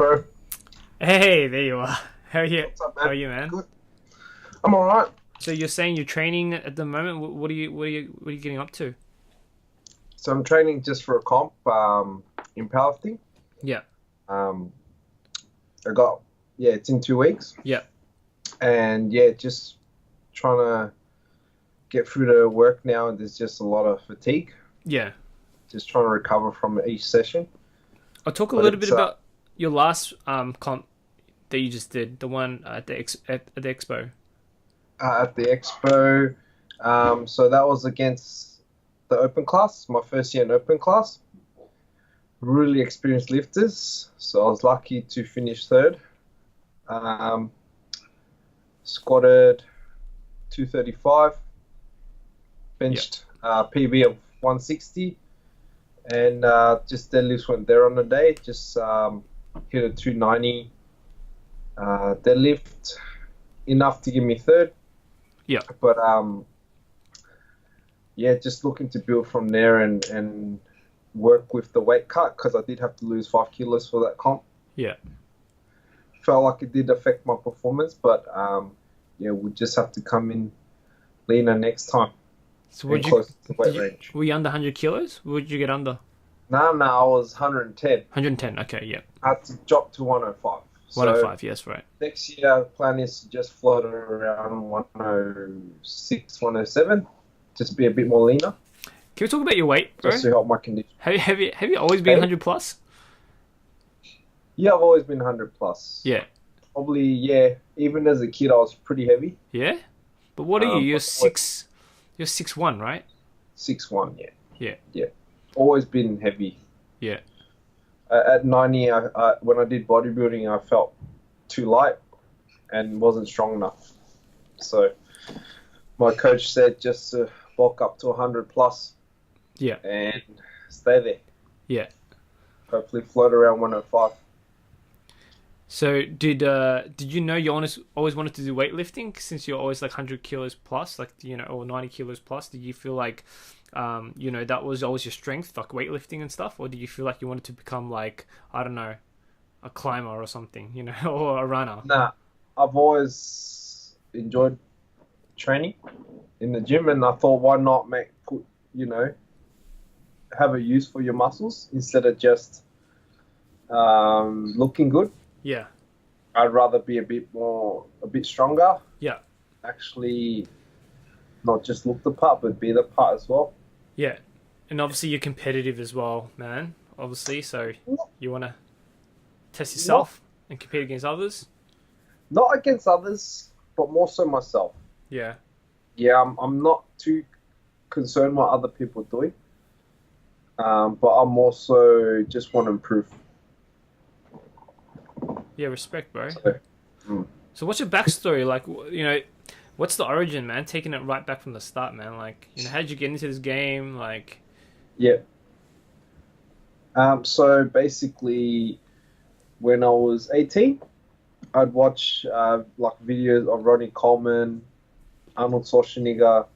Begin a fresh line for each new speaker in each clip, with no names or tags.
bro.
Hey, there you are. How are you?
What's up, man?
How are you, man?
Good. I'm all right.
So you're saying you're training at the moment. What are you getting up to?
So I'm training just for a comp in powerlifting.
Yeah,
Um, I got it's in 2 weeks,
yeah,
and yeah, just trying to get through the work now. And there's just a lot of fatigue.
yeah.
Just trying to recover from each session.
I'll talk a
But
little bit
it's
about your last comp that you just did, the one at the expo.
at the expo. So that was against the open class, my first year in open class. Really experienced lifters, so I was lucky to finish third. Um, Squatted 235,
Yeah,
benched PB of 160, and just deadlifts went there on the day. Just hit a 290 deadlift, enough to give me third.
yeah.
But yeah, just looking to build from there and work with the weight cut because I did have to lose 5 kilos for that comp.
Yeah.
Felt like it did affect my performance, but yeah, we just have to come in leaner next time
So
and
would you
close to the weight range.
were you under 100 kilos? What would you get under?
No, I was 110.
110. Okay, yeah.
I had to drop to 105. So
105. Yes, right.
next year, the plan is to just float around 106, 107, just be a bit more leaner,
Can we talk about your weight, bro?
just to help my condition.
Have you always been
Hey?
100 plus?
Yeah, I've always been 100 plus.
Yeah.
Probably, yeah. Even as a kid, I was pretty heavy.
Yeah. But what are you? You're
But
six. You're 6'1", right?
6'1", yeah.
Yeah.
Yeah. Always been heavy.
Yeah.
At 90, when I did bodybuilding, I felt too light and wasn't strong enough. So my coach said just to bulk up to 100 plus
Yeah.
and stay there.
Yeah.
Hopefully float around 105.
So did you know you always wanted to do weightlifting since you're always like 100 kilos plus, like or 90 kilos plus? Did you feel like that was always your strength, like weightlifting and stuff, or did you feel like you wanted to become like, I don't know, a climber or something, or a runner?
Nah, I've always enjoyed training in the gym, and I thought, why not have a use for your muscles instead of just looking good.
Yeah.
I'd rather be a bit stronger.
Yeah.
Actually, not just look the part, but be the part as well.
Yeah. And obviously you're competitive as well, man. Obviously, so you want to test yourself and compete against others.
Not against others, but more so myself.
Yeah.
Yeah, I'm not too concerned what other people are doing, but I'm also just want to improve.
Yeah, respect, bro.
So,
So what's your backstory? Like, what's the origin, man? Taking it right back from the start, man. Like, how did you get into this game? Like,
yeah. So basically, when I was 18, I'd watch like videos of Ronnie Coleman, Arnold Schwarzenegger,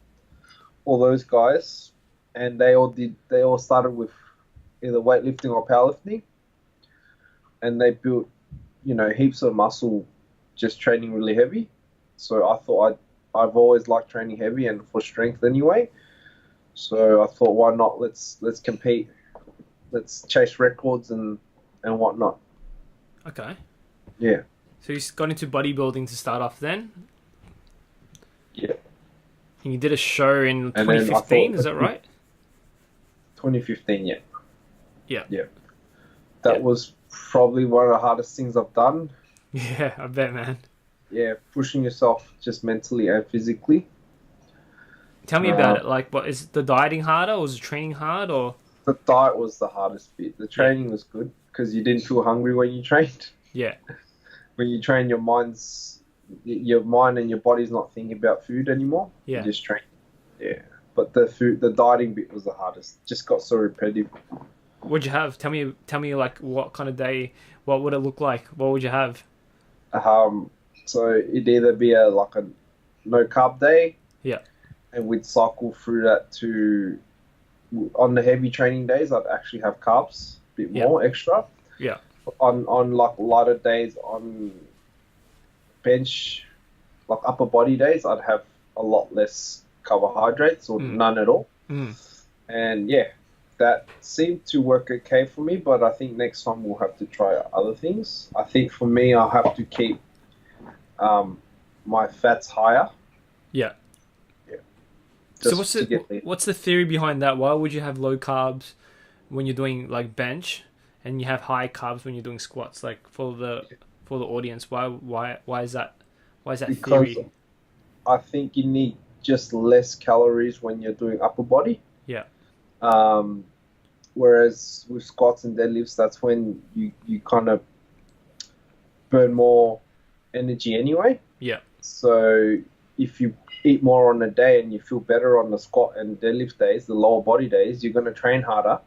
all those guys, and they all started with either weightlifting or powerlifting, and they built heaps of muscle just training really heavy. So I thought I've always liked training heavy and for strength anyway. So I thought, why not? Let's compete. Let's chase records and whatnot.
okay.
Yeah.
So you got into bodybuilding to start off then?
Yeah.
And you did a show in
And then I
2015,
thought-
is that right?
2015, yeah.
Yeah.
Yeah. That was probably one of the hardest things I've done.
Yeah, I bet, man.
Yeah, pushing yourself just mentally and physically.
Tell me about it. Like, what is the dieting harder, or was the training hard, or?
The diet was the hardest bit. The training was good because you didn't feel hungry when you trained.
Yeah.
When you train, your mind and your body's not thinking about food anymore.
Yeah.
You just train. Yeah. But the dieting bit was the hardest. Just got so repetitive.
What'd you have? Tell me, like, what kind of day? What would it look like? What would you have?
So it'd either be a no carb day.
Yeah.
And we'd cycle through that on the heavy training days, I'd actually have carbs, a bit more extra.
Yeah.
on like lighter days on bench, like upper body days, I'd have a lot less carbohydrates or
Mm.
none at all.
Mm.
And yeah, that seemed to work okay for me, but I think next time we'll have to try other things. I think for me, I'll have to keep um, my fats higher.
Yeah.
Yeah,
So
just to get lean.
what's the theory behind that? Why would you have low carbs when you're doing like bench, and you have high carbs when you're doing squats? Like for the audience, why is that? Why is that
Because
theory?
I think you need just less calories when you're doing upper body.
Yeah.
Um, Whereas with squats and deadlifts, that's when you kind of burn more energy anyway.
Yeah.
So if you eat more on a day and you feel better on the squat and deadlift days, the lower body days, you're going to train harder,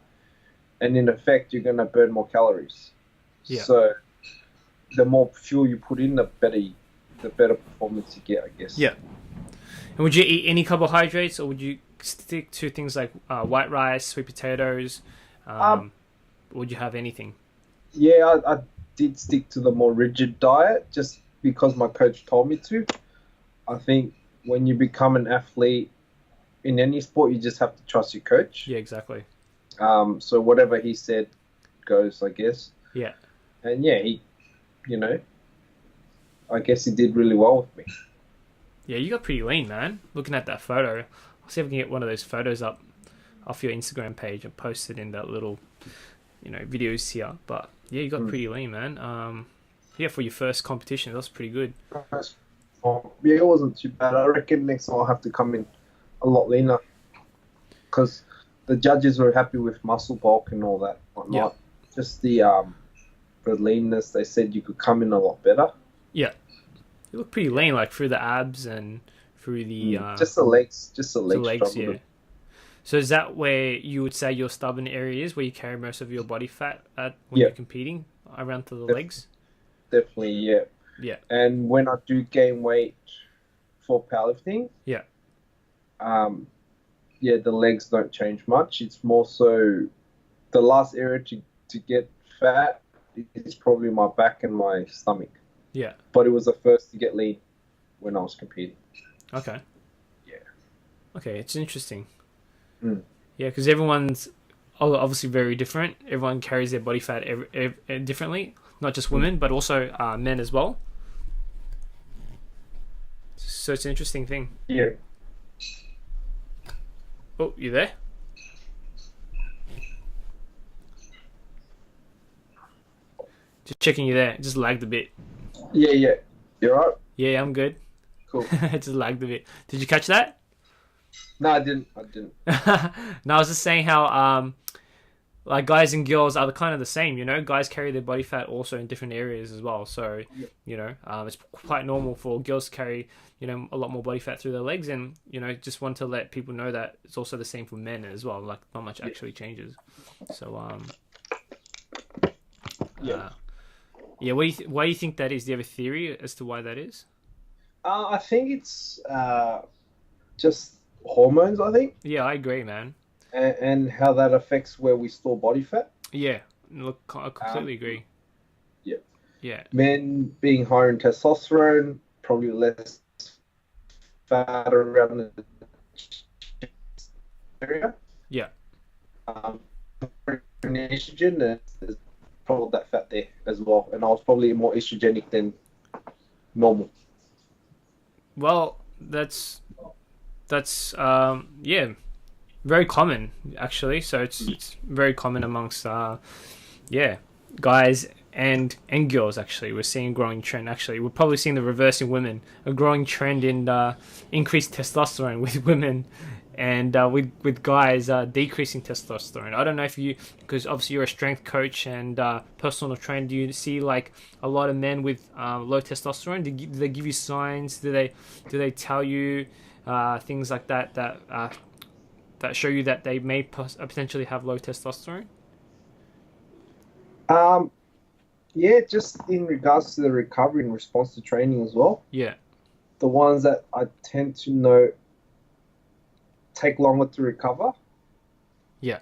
and in effect, you're going to burn more calories.
Yeah.
So the more fuel you put in, the better performance you get, I guess.
Yeah. And would you eat any carbohydrates, or would you stick to things like white rice, sweet potatoes?
Um,
Would you have anything?
yeah, I did stick to the more rigid diet just because my coach told me to. I think when you become an athlete in any sport, you just have to trust your coach.
Yeah, exactly.
So whatever he said goes, I guess.
Yeah.
And yeah, you know, I guess he did really well with me.
Yeah, you got pretty lean, man. Looking at that photo, I'll see if I can get one of those photos up off your Instagram page and post it in that little, videos here. But yeah, you got pretty lean, man. Yeah, for your first competition, that's pretty good.
Yeah, it wasn't too bad. I reckon next time I'll have to come in a lot leaner because the judges were happy with muscle bulk and all that whatnot.
Yeah.
Just the leanness, they said you could come in a lot better.
Yeah, you look pretty lean, like through the abs and through the
Just the legs,
legs.
struggled.
Yeah. So is that where you would say your stubborn area is, where you carry most of your body fat at when
Yeah,
you're competing, around to the legs?
definitely, yeah.
Yeah.
And when I do gain weight for powerlifting,
Yeah.
yeah, the legs don't change much. It's more so the last area to get fat is probably my back and my stomach.
Yeah.
But it was the first to get lean when I was competing.
Okay.
Yeah.
Okay, it's interesting.
Mm.
Yeah, because everyone's obviously very different. Everyone carries their body fat differently, not just women, but also men as well. So it's an interesting thing.
Yeah.
Oh, you there? Just checking you there. It just lagged a bit.
Yeah, yeah. You're right?
Yeah, I'm good.
Cool.
It just lagged a bit. Did you catch that?
No, I didn't. I didn't.
No, I was just saying how like guys and girls are kind of the same, guys carry their body fat also in different areas as well, so it's quite normal for girls to carry a lot more body fat through their legs, and just want to let people know that it's also the same for men as well, like not much actually changes. So
Yeah.
yeah, why do you think that is? Do you have a theory as to why that is?
I think it's just hormones, I think,
Yeah, I agree, man.
and how that affects where we store body fat.
Yeah, look, I completely agree.
Yeah.
Yeah.
Men being higher in testosterone, probably less fat around the area.
Yeah.
In estrogen, there's probably that fat there as well. And I was probably more estrogenic than normal.
Well, that's yeah, very common actually. So it's very common amongst guys and girls actually. We're seeing a growing trend actually. We're probably seeing the reverse in women, a growing trend in increased testosterone with women, and with guys decreasing testosterone. I don't know if because obviously you're a strength coach and personal trainer, do you see like a lot of men with low testosterone? Do they give you signs? Do they tell you things like that show you that they may potentially have low testosterone?
Yeah, just in regards to the recovery in response to training as well.
Yeah.
The ones that I tend to know take longer to recover.
Yeah.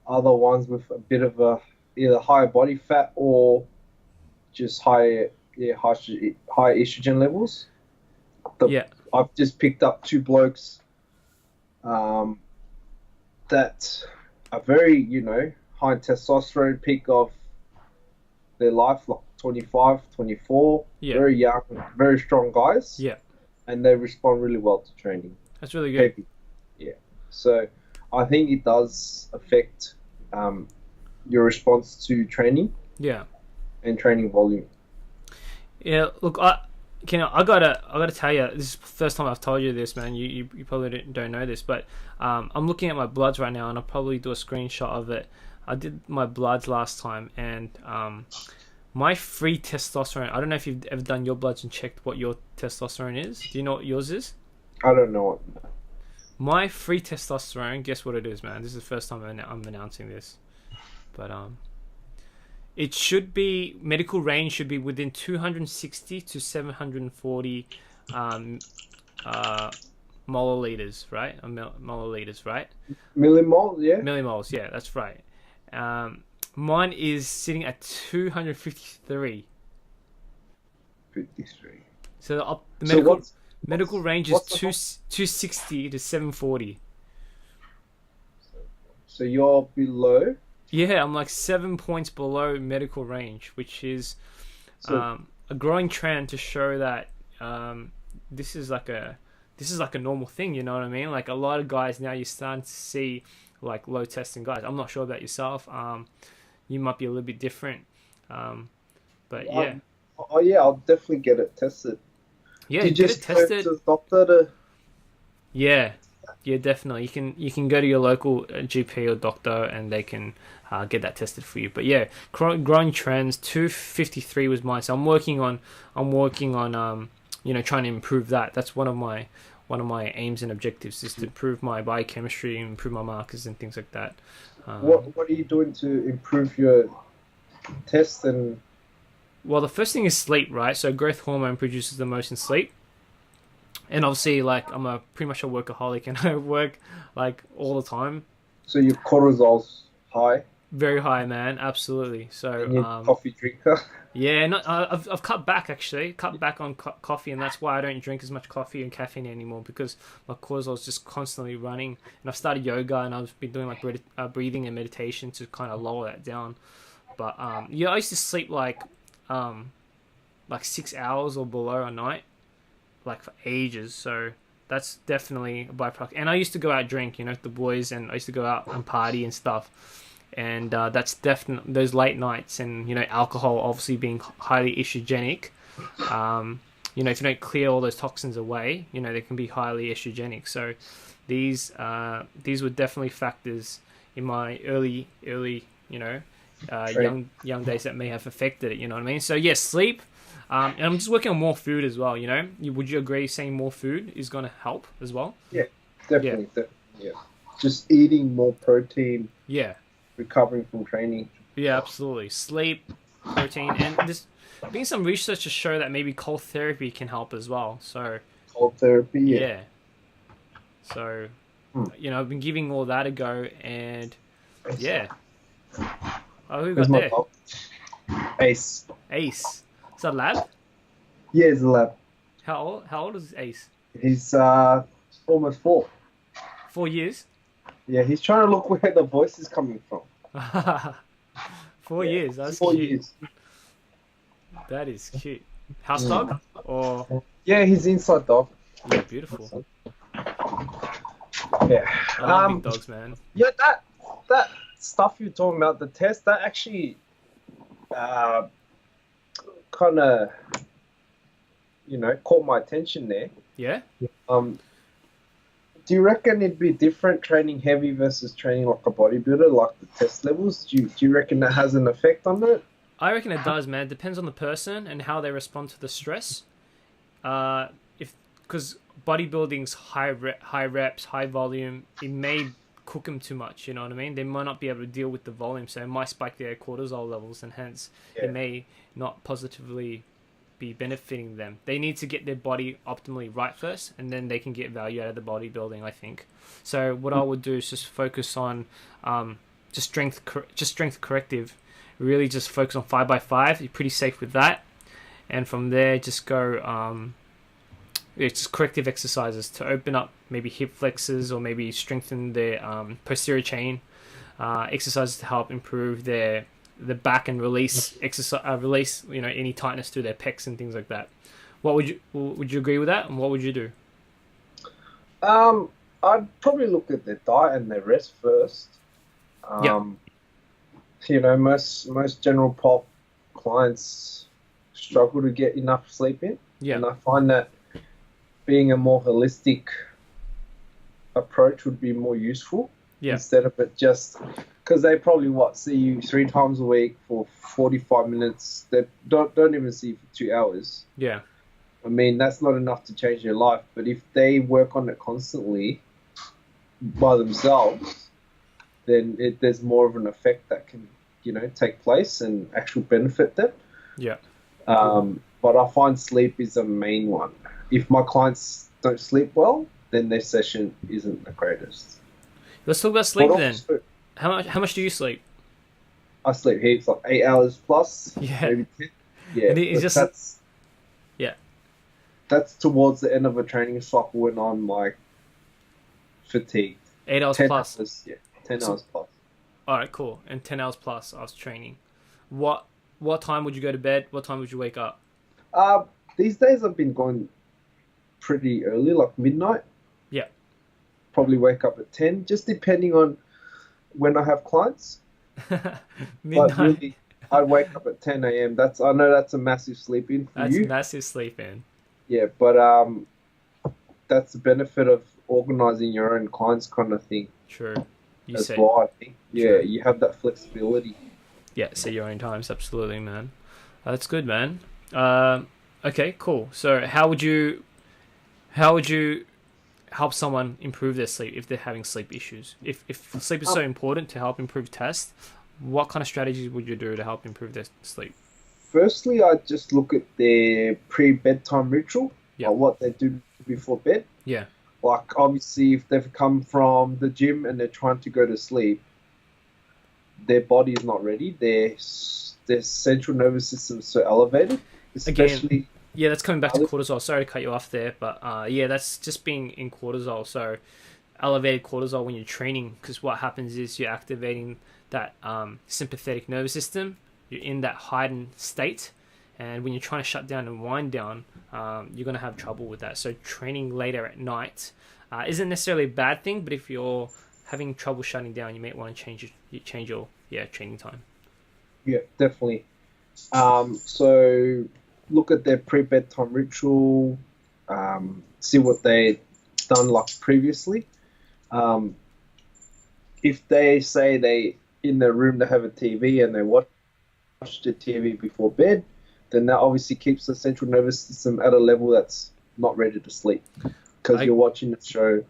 Are the ones with a bit of either higher body fat or just high estrogen levels.
Yeah.
I've just picked up two blokes that are very, high in testosterone, peak of their life, like 25, 24,
Yeah.
very young, very strong guys,
Yeah.
and they respond really well to training.
That's really good.
Heavy. Yeah. So I think it does affect your response to training
Yeah.
and training volume.
Yeah. Look, I gotta tell you, this is the first time I've told you this, man. You probably don't know this, but I'm looking at my bloods right now, and I'll probably do a screenshot of it. I did my bloods last time, and my free testosterone. I don't know if you've ever done your bloods and checked what your testosterone is. Do you know what yours is?
I don't know what.
My free testosterone. Guess what it is, man. This is the first time I'm announcing this, but it should be, medical range should be within 260 to 740 milliliters, right? Milliliters, right?
Millimoles, yeah.
Millimoles, yeah, that's right. Mine is sitting at 253.
53.
So the
So
medical range is
what's the
260 to 740.
So you're below.
Yeah, I'm like 7 points below medical range, which is
So,
a growing trend to show that this is like a normal thing. You know what I mean? Like a lot of guys now, you're starting to see like low testing guys. I'm not sure about yourself. You might be a little bit different, but yeah.
Oh yeah, I'll definitely get it tested.
Yeah,
Did you
get it
just go
tested.
to the doctor to?
Yeah, definitely. You can go to your local GP or doctor, and they can get that tested for you. But yeah, growing trends. 253 was mine. So I'm working on trying to improve that. That's one of my aims and objectives, is to improve my biochemistry and improve my markers and things like that.
What are you doing to improve your test and?
Well, the first thing is sleep, right? So growth hormone produces the most in sleep. And obviously, like, I'm pretty much a workaholic, and I work like all the time.
So your cortisol's high.
Very high, man. Absolutely. So
And you're a coffee drinker.
yeah, I've cut back actually. Cut back on coffee, and that's why I don't drink as much coffee and caffeine anymore, because my cortisol is just constantly running. And I've started yoga, and I've been doing like breathing and meditation to kind of lower that down. But yeah, I used to sleep like 6 hours or below a night, like for ages. So that's definitely a byproduct. And I used to go out and drink, with the boys, and I used to go out and party and stuff. And that's definitely those late nights, and alcohol obviously being highly estrogenic. If you don't clear all those toxins away, they can be highly estrogenic. So these were definitely factors in my early young days that may have affected it. You know what I mean? So yes, sleep. And I'm just working on more food as well. Would you agree saying more food is going to help as well?
Yeah, definitely. Yeah. Just eating more protein.
Yeah.
Recovering from training.
Yeah, absolutely. Sleep, protein, and there's been some research to show that maybe cold therapy can help as well. So
cold therapy,
yeah. So I've been giving all that a go, and yeah. Oh, who got there?
Dog? Ace.
Ace. Is that a lab?
Yeah, he's a lab.
How old is Ace?
He's almost 4.
4 years?
Yeah, he's trying to look where the voice is coming from.
4 years. That's
4
cute.
years.
That is cute. House dog? Or
yeah, he's inside dog.
Yeah, beautiful.
Yeah.
I love big dogs, man.
Yeah, that stuff you're talking about, the test, that actually kind of caught my attention there.
Yeah.
Do you reckon it'd be different training heavy versus training like a bodybuilder, like the test levels? Do you reckon that has an effect on it?
I reckon it does, man. It depends on the person and how they respond to the stress. Because bodybuilding's high reps, high volume, it may cook them too much. You know what I mean? They might not be able to deal with the volume, so it might spike their cortisol levels, and hence it may not positively be benefiting them. They need to get their body optimally right first, and then they can get value out of the bodybuilding, I think. So what I would do is just focus on just strength corrective, really just focus on 5x5. You're pretty safe with that. And from there, just go, it's just corrective exercises to open up maybe hip flexors or maybe strengthen their posterior chain. Exercises to help improve the back and release release any tightness through their pecs and things like that. Would you agree with that? And what would you do?
I'd probably look at their diet and their rest first. Most general pop clients struggle to get enough sleep in.
Yeah.
And I find that being a more holistic approach would be more useful. Yeah. Instead of it just because they probably see you 3 times a week for 45 minutes. They don't even see you for 2 hours.
Yeah.
I mean, that's not enough to change their life. But if they work on it constantly by themselves, then there's more of an effect that can, take place and actually benefit them.
Yeah.
But I find sleep is a main one. If my clients don't sleep well, then their session isn't the greatest.
Let's talk about sleep then. How much do you sleep?
I sleep heaps, like 8 hours plus.
Yeah.
Maybe 10. Yeah. That's towards the end of a training cycle when I'm like fatigued.
8 hours plus.
10 hours plus.
All right, cool. And 10 hours plus I was training. What time would you go to bed? What time would you wake up?
These days I've been going pretty early, like midnight.
Yeah.
Probably wake up at 10, just depending on when I have clients.
Midnight.
But really, I wake up at 10 a.m. I know that's a massive sleep in for you.
That's massive sleep in.
Yeah, but that's the benefit of organizing your own clients kind of thing.
True.
I think. Yeah, True. You have that flexibility.
Yeah, set your own times. Absolutely, man. That's good, man. Okay, cool. So how would you help someone improve their sleep if they're having sleep issues? If sleep is so important to help improve tests, what kind of strategies would you do to help improve their sleep?
Firstly, I just look at their pre-bedtime ritual, like what they do before bed.
Yeah.
Like, obviously, if they've come from the gym and they're trying to go to sleep, their body is not ready. Their central nervous system is so elevated, especially...
Again, yeah, that's coming back to cortisol. Sorry to cut you off there, but that's just being in cortisol. So elevated cortisol when you're training, because what happens is you're activating that sympathetic nervous system. You're in that heightened state, and when you're trying to shut down and wind down, you're going to have trouble with that. So training later at night isn't necessarily a bad thing, but if you're having trouble shutting down, you may want to change your training time.
Yeah, definitely. So look at their pre-bedtime ritual, see what they've done like previously. If they say they in their room they have a TV and they watch the TV before bed, then that obviously keeps the central nervous system at a level that's not ready to sleep because you're watching the show.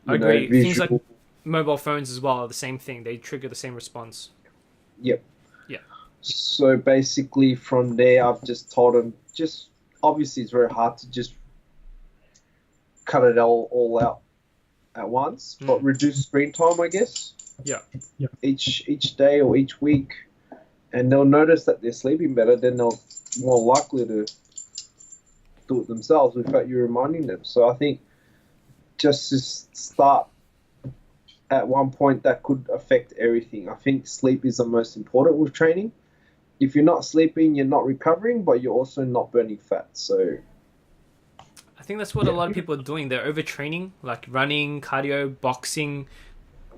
I agree. Things like mobile phones as well are the same thing. They trigger the same response.
Yep.
Yeah.
So basically from there, I've just told them, obviously it's very hard to just cut it all out at once, but reduce screen time, I guess.
Yeah.
Each day or each week, and they'll notice that they're sleeping better, then they're more likely to do it themselves without you reminding them. So I think just to start at one point, that could affect everything. I think sleep is the most important with training. If you're not sleeping, you're not recovering, but you're also not burning fat. So
I think that's what a lot of people are doing. They're overtraining, like running, cardio, boxing,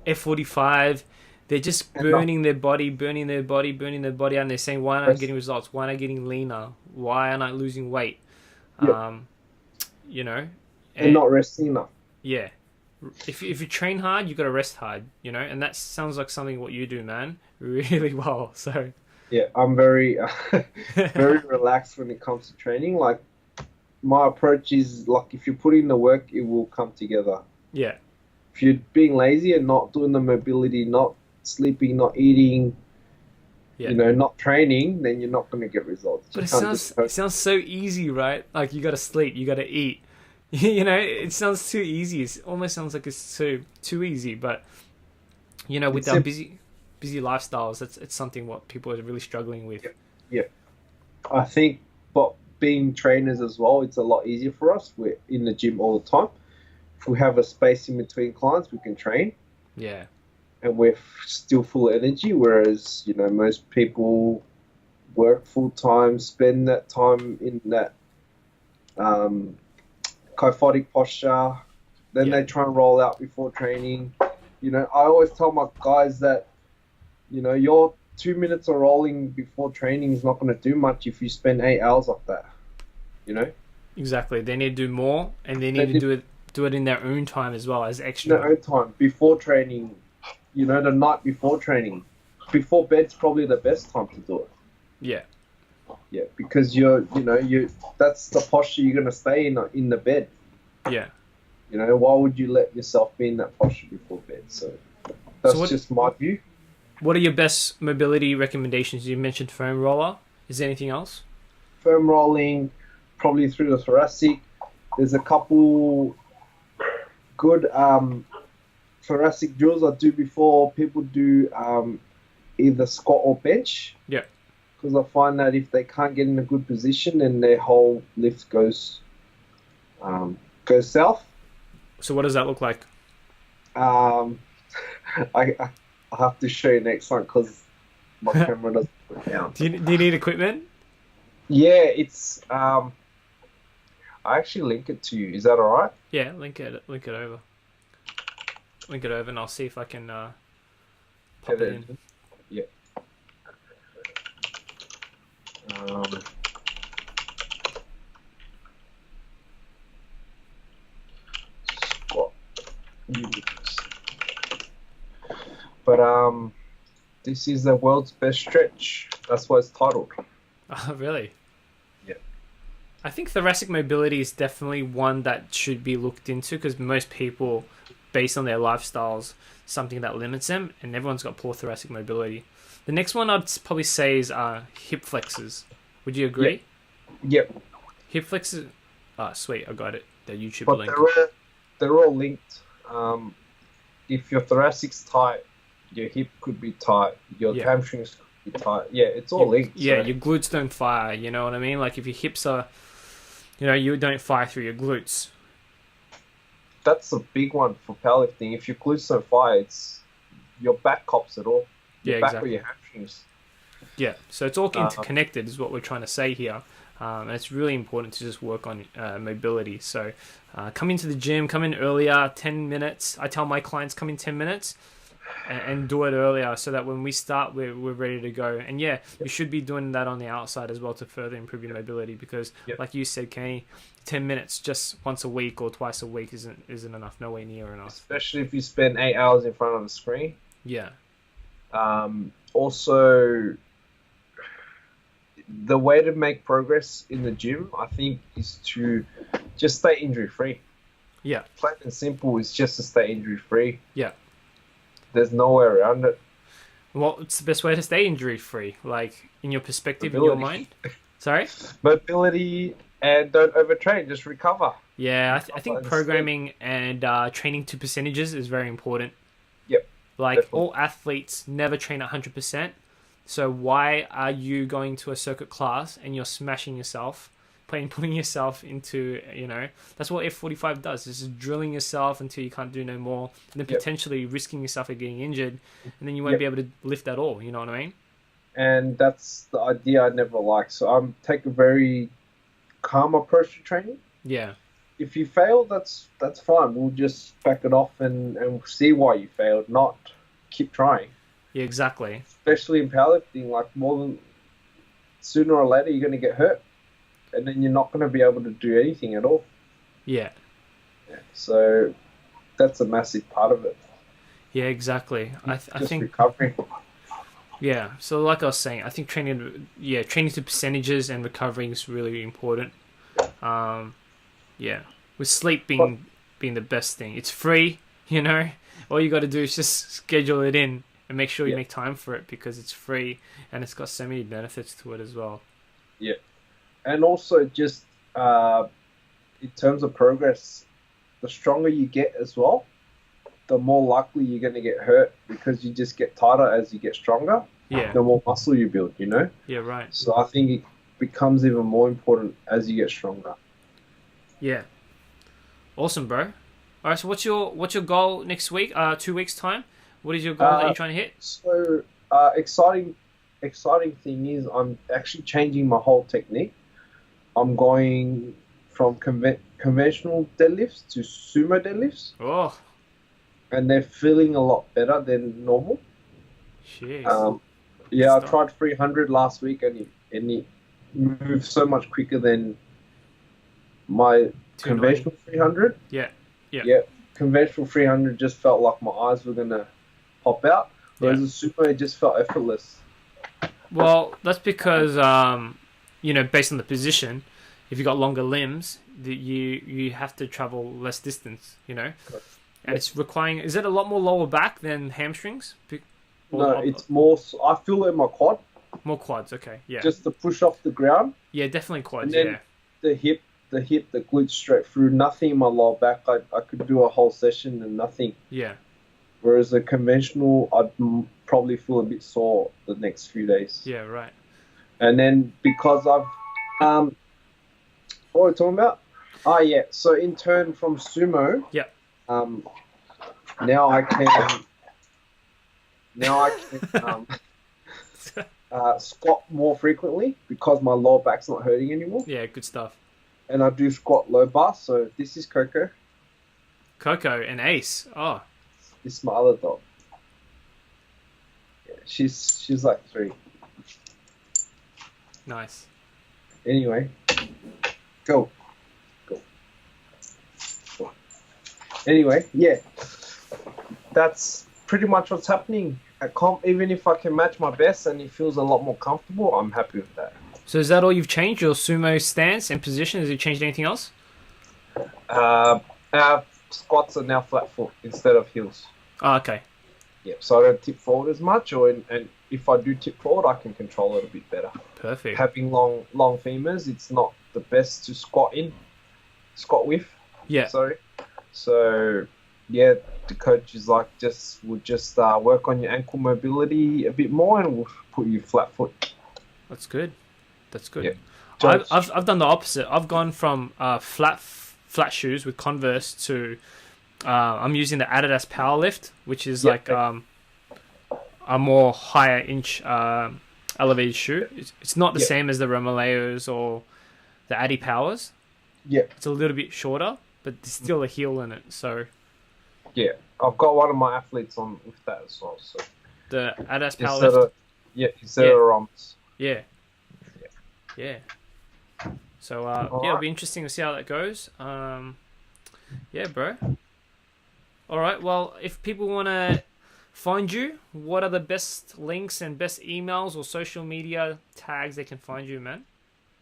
F45. They're just burning their body, out, and they're saying, why aren't I getting results? Why aren't I getting leaner? Why aren't I losing weight? And
not resting enough.
Yeah. If you train hard, you got to rest hard, and that sounds like something what you do, man, really well. So
yeah, I'm very very relaxed when it comes to training. Like, my approach is like, if you put in the work, it will come together.
Yeah.
If you're being lazy and not doing the mobility, not sleeping, not eating, not training, then you're not going to get results.
But it sounds so easy, right? Like, you got to sleep, you got to eat. It sounds too easy. It almost sounds like it's too easy. But with our busy, busy lifestyles, it's something what people are really struggling with.
Yeah. Yeah. I think, but being trainers as well, it's a lot easier for us. We're in the gym all the time. If we have a space in between clients, we can train,
Yeah,
and we're still full of energy. Whereas, most people work full time, spend that time in that um, kyphotic posture. Then
yeah,
they try and roll out before training. I always tell my guys that, your 2 minutes of rolling before training is not going to do much if you spend 8 hours like that. You know,
exactly. They need to do more, and they
they
need to
did
do it in their own time as well as
in their
extra.
own time before training. The night before training, before bed's probably the best time to do it.
Yeah,
Yeah, because you that's the posture you're going to stay in the bed.
yeah.
Why would you let yourself be in that posture before bed? So
So
that's just my view.
what are your best mobility recommendations? You mentioned foam roller. Is there anything else?
Foam rolling, probably through the thoracic. There's a couple good thoracic drills I do before people do either squat or bench.
Yeah.
Because I find that if they can't get in a good position, then their whole lift goes south.
So what does that look like?
Um, I have to show you next time because my camera doesn't put it down.
Do you need equipment?
Yeah, it's I actually link it to you. Is that all right?
Yeah, link it over. Link it over, and I'll see if I can pop it in.
Yeah. Squat. But this is the world's best stretch. That's why it's titled.
Oh, really?
Yeah.
I think thoracic mobility is definitely one that should be looked into because most people, based on their lifestyles, something that limits them, and everyone's got poor thoracic mobility. The next one I'd probably say is hip flexors. Would you agree?
Yep.
Hip flexors. Ah, sweet, I got it. The YouTube
But
link.
they're all linked. If your thoracic's tight, your hip could be tight. Your hamstrings could be tight. Yeah, it's all linked.
Yeah,
so.
your glutes don't fire. You know what I mean? Like if your hips are, you don't fire through your glutes.
That's a big one for powerlifting. If your glutes don't fire, it's your back cops it all. Your back or your hamstrings.
Yeah, so it's all interconnected is what we're trying to say here. And it's really important to just work on mobility. So come into the gym, come in earlier, 10 minutes. I tell my clients come in 10 minutes and do it earlier so that when we start, we're ready to go. And you should be doing that on the outside as well to further improve your mobility because like you said, Kenny, 10 minutes just once a week or twice a week isn't enough, nowhere near enough.
Especially if you spend 8 hours in front of the screen.
Yeah.
Also, the way to make progress in the gym, I think, is to just stay injury-free.
Yeah.
Plain and simple is just to stay injury-free.
Yeah.
There's no way around it.
What's the best way to stay injury-free? Like, in your perspective, in your mind? Sorry?
Mobility and don't overtrain, just recover.
Yeah, I think programming and training to percentages is very important.
Yep.
Like,
definitely.
all athletes never train 100%. So why are you going to a circuit class and you're smashing yourself, putting yourself into, that's what F45 does. It's just drilling yourself until you can't do no more, and then potentially risking yourself of getting injured, and then you won't be able to lift at all, you know what I mean?
And that's the idea I never liked. So I'm take a very calm approach to training.
Yeah.
If you fail, that's fine. We'll just back it off and see why you failed, not keep trying.
Yeah, exactly.
Especially in powerlifting, like sooner or later you're going to get hurt, and then you're not going to be able to do anything at all.
Yeah.
So that's a massive part of it.
Yeah, exactly. I think
recovering.
Yeah. So like I was saying, I think training to percentages and recovering is really important. With sleep being the best thing. It's free, All you got to do is just schedule it in. And make sure you make time for it because it's free and it's got so many benefits to it as well.
Yeah. And also just in terms of progress, the stronger you get as well, the more likely you're going to get hurt because you just get tighter as you get stronger.
Yeah.
The more muscle you build, you know?
Yeah, right.
So I think it becomes even more important as you get stronger.
Yeah. Awesome, bro. All right, so what's your goal next week? 2 weeks time. What is your goal that you're trying to hit?
So exciting thing is I'm actually changing my whole technique. I'm going from conventional deadlifts to sumo deadlifts,
Oh,
and they're feeling a lot better than normal.
jeez.
Yeah, I
Stuff.
tried 300 last week, and it moved so much quicker than my
290.
conventional 300.
Yeah.
Yeah, conventional 300 just felt like my eyes were gonna pop out, whereas the sumo, it just felt effortless.
Well, that's because based on the position, if you got longer limbs, that you have to travel less distance, and it's requiring. Is it a lot more lower back than hamstrings?
No, it's more. I feel it in my quad.
More quads. Okay, yeah.
Just to push off the ground.
Yeah, definitely quads.
And then
Yeah.
the hip, the glutes straight through. Nothing in my lower back. I could do a whole session and nothing.
Yeah.
Whereas a conventional, I'd probably feel a bit sore the next few days.
Yeah. Right.
And then because I've what are we talking about? Oh yeah. So in turn from sumo.
Yeah.
Now I can squat more frequently because my lower back's not hurting anymore.
Yeah. Good stuff.
And I do squat low bar. So this is Coco.
Coco and Ace. Oh.
This is my other dog. Yeah, she's like 3.
Nice.
Anyway, go. Anyway, yeah, that's pretty much what's happening. Even if I can match my best and it feels a lot more comfortable, I'm happy with that.
So is that all you've changed? Your sumo stance and position? Has it changed anything else?
Our squats are now flat foot instead of heels.
Oh, okay.
Yeah, so I don't tip forward as much, and if I do tip forward, I can control it a bit better.
Perfect.
Having long femurs, it's not the best to squat with.
Yeah.
Sorry. So, yeah, the coach is like, we'll just work on your ankle mobility a bit more, and we'll put you flat foot.
That's good.
Yeah.
I've done the opposite. I've gone from flat shoes with Converse to I'm using the Adidas Powerlift, which is like a more higher inch elevated shoe. It's not the same as the Romaleos or the Adi Powers.
Yeah.
It's a little bit shorter, but there's still a heel in it. So
yeah, I've got one of my athletes on with that as well. So
the Adidas Powerlift.
Instead of ROMs.
Yeah. Yeah. So it'll be interesting to see how that goes. Yeah, bro. All right. Well, if people want to find you, what are the best links and best emails or social media tags they can find you, man?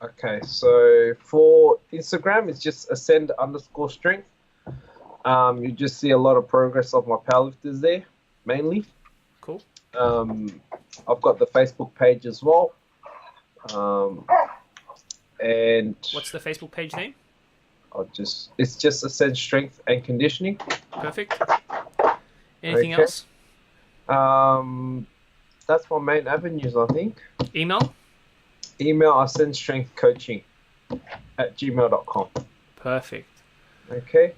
Okay, so for Instagram, it's just ascend_strength. You just see a lot of progress of my powerlifters there, mainly.
Cool.
I've got the Facebook page as well. And
what's the Facebook page name?
It's just Ascend Strength and Conditioning.
Perfect. Anything else?
That's my main avenues, I think.
Email
ascendstrengthcoaching@gmail.com.
Perfect.
Okay.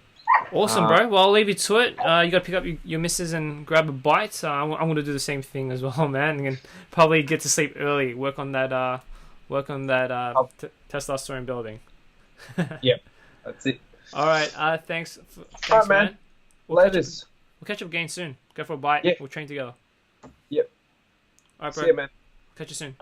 Awesome, bro. Well, I'll leave you to it. You got to pick up your missus and grab a bite. I'm going to do the same thing as well, man. And probably get to sleep early. Work on that testosterone building.
Yep. That's it.
All right. Thanks,
All right, man.
We'll catch up again soon. Go for a bite.
Yeah.
We'll train together.
Yep.
All right, bro.
See you, man.
Catch you soon.